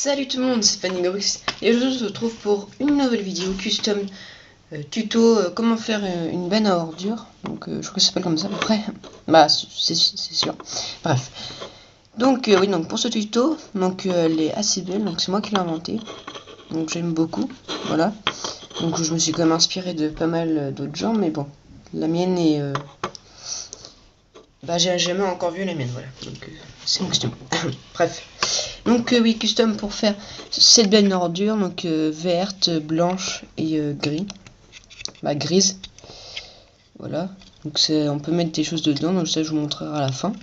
Salut tout le monde, c'est Fanny et aujourd'hui on se retrouve pour une nouvelle vidéo custom tuto comment faire une benne à ordures. Donc je crois que ça s'appelle comme ça à peu près. Bah c'est sûr. Bref. Donc oui, donc pour ce tuto, donc elle est assez belle, donc c'est moi qui l'ai inventée. Donc j'aime beaucoup, voilà. Donc je me suis quand même inspiré de pas mal d'autres gens, mais bon, la mienne est bah j'ai jamais encore vu la mienne, voilà. Donc c'est mon custom. Bref. Donc oui, custom pour faire cette benne ordure, donc verte, blanche et gris. Bah grise. Voilà. Donc on peut mettre des choses dedans, donc ça je vous montrerai à la fin.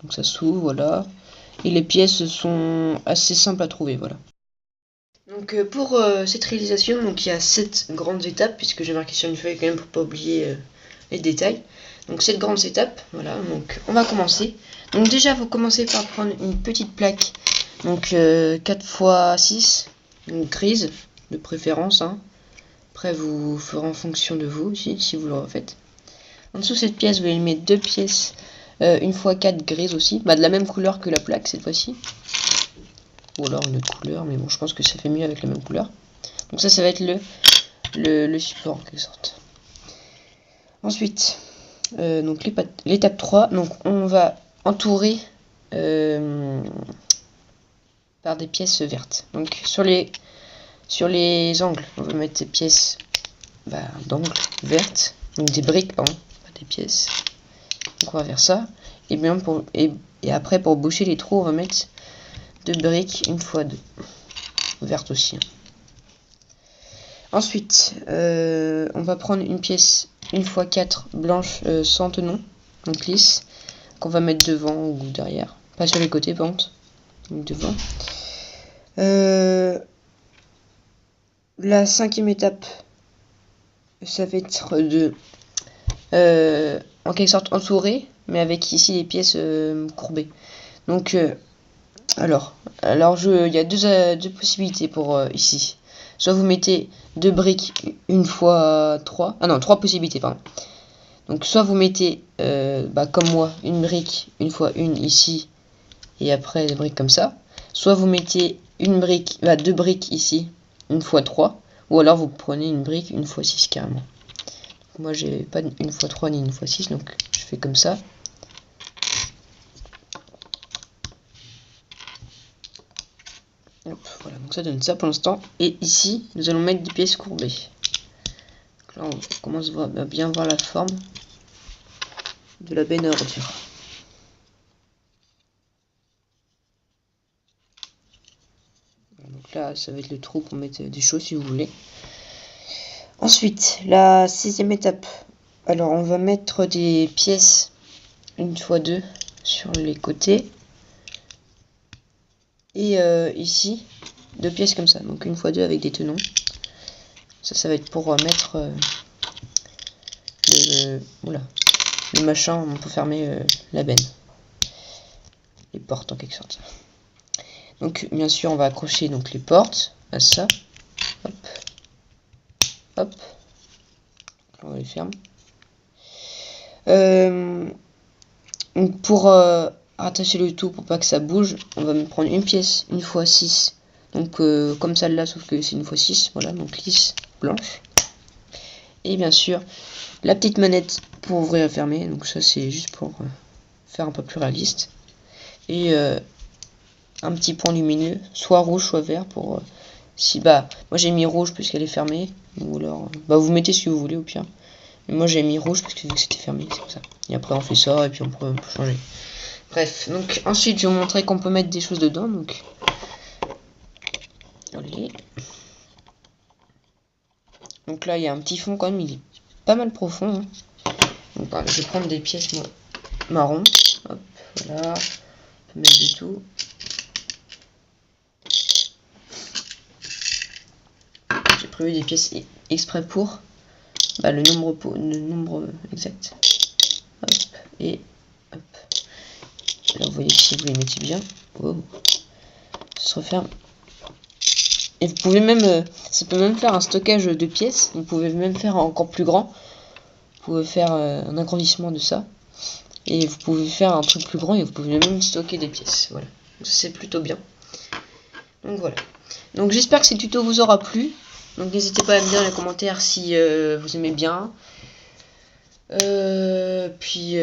Donc ça s'ouvre, voilà. Et les pièces sont assez simples à trouver, voilà. Donc pour cette réalisation, donc il y a 7 grandes étapes, puisque j'ai marqué sur une feuille quand même pour pas oublier les détails. Donc 7 grandes étapes, voilà, donc on va commencer. Donc déjà vous commencez par prendre une petite plaque, donc 4x6, donc grise de préférence, hein. Après vous ferez en fonction de vous aussi, si vous le refaites. En dessous de cette pièce, vous allez mettre 2 pièces 1x4 grises aussi, bah de la même couleur que la plaque cette fois-ci. Ou alors une autre couleur, mais bon je pense que ça fait mieux avec la même couleur. Donc ça va être le support en quelque sorte. Ensuite, donc l'étape 3, donc on va entourer par des pièces vertes. Donc sur les angles, on va mettre des pièces d'angles vertes, donc des briques, pardon, pas des pièces. Donc on va faire ça. Et bien et après pour boucher les trous, on va mettre 2 briques 1x2, vertes aussi. Ensuite, on va prendre une pièce 1x4 blanche sans tenon, donc lisse, qu'on va mettre devant ou derrière, pas sur les côtés, par contre, donc devant. La 5e étape, ça va être de en quelque sorte entourer, mais avec ici les pièces courbées. Donc alors il y a deux possibilités pour ici. Soit vous mettez 2 briques 1x3, ah non, 3 possibilités, pardon. Donc soit vous mettez, comme moi, une brique 1x1 ici, et après des briques comme ça. Soit vous mettez une brique, 2 briques ici, 1x3, ou alors vous prenez une brique 1x6 carrément. Donc moi j'ai pas de 1x3 ni 1x6, donc je fais comme ça. Hop, voilà, donc ça donne ça pour l'instant. Et ici, nous allons mettre des pièces courbées. Donc là, on commence à bien voir la forme de la benne à ordures. Donc là, ça va être le trou pour mettre des choses si vous voulez. Ensuite, la 6e étape. Alors, on va mettre des pièces 1x2 sur les côtés. Et ici, 2 pièces comme ça. Donc 1x2 avec des tenons. Ça va être pour mettre le machin pour fermer la benne. Les portes en quelque sorte. Donc bien sûr on va accrocher donc les portes à ça. Hop. Hop. On les ferme. Donc pour rattacher le tout pour pas que ça bouge, on va prendre une pièce 1x6. Donc comme celle-là, sauf que c'est 1x6. Voilà, donc lisse, blanche. Et bien sûr la petite manette pour ouvrir et fermer. Donc ça c'est juste pour faire un peu plus réaliste. Et un petit point lumineux, soit rouge soit vert pour si moi j'ai mis rouge puisqu'elle est fermée, ou alors vous mettez ce que vous voulez au pire. Mais moi j'ai mis rouge parce que c'était fermé, c'est comme ça. Et après on fait ça et puis on peut changer. Bref, donc ensuite je vais vous montrer qu'on peut mettre des choses dedans. Donc allez. Donc là il y a un petit fond quand même, il est pas mal profond. Hein. Donc je vais prendre des pièces marron. Hop, voilà. On peut mettre du tout. J'ai prévu des pièces exprès pour le nombre exact. Hop, et hop. Là vous voyez que si vous les mettez bien, ça se referme. Et vous pouvez même, ça peut même faire un stockage de pièces. Vous pouvez même faire encore plus grand. Vous pouvez faire un agrandissement de ça. Et vous pouvez faire un truc plus grand et vous pouvez même stocker des pièces. Voilà. Donc c'est plutôt bien. Donc voilà. Donc j'espère que ce tuto vous aura plu. Donc n'hésitez pas à me dire dans les commentaires si vous aimez bien. Puis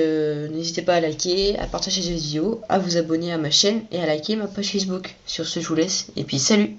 n'hésitez pas à liker, à partager cette vidéo, à vous abonner à ma chaîne et à liker ma page Facebook. Sur ce, je vous laisse et puis salut!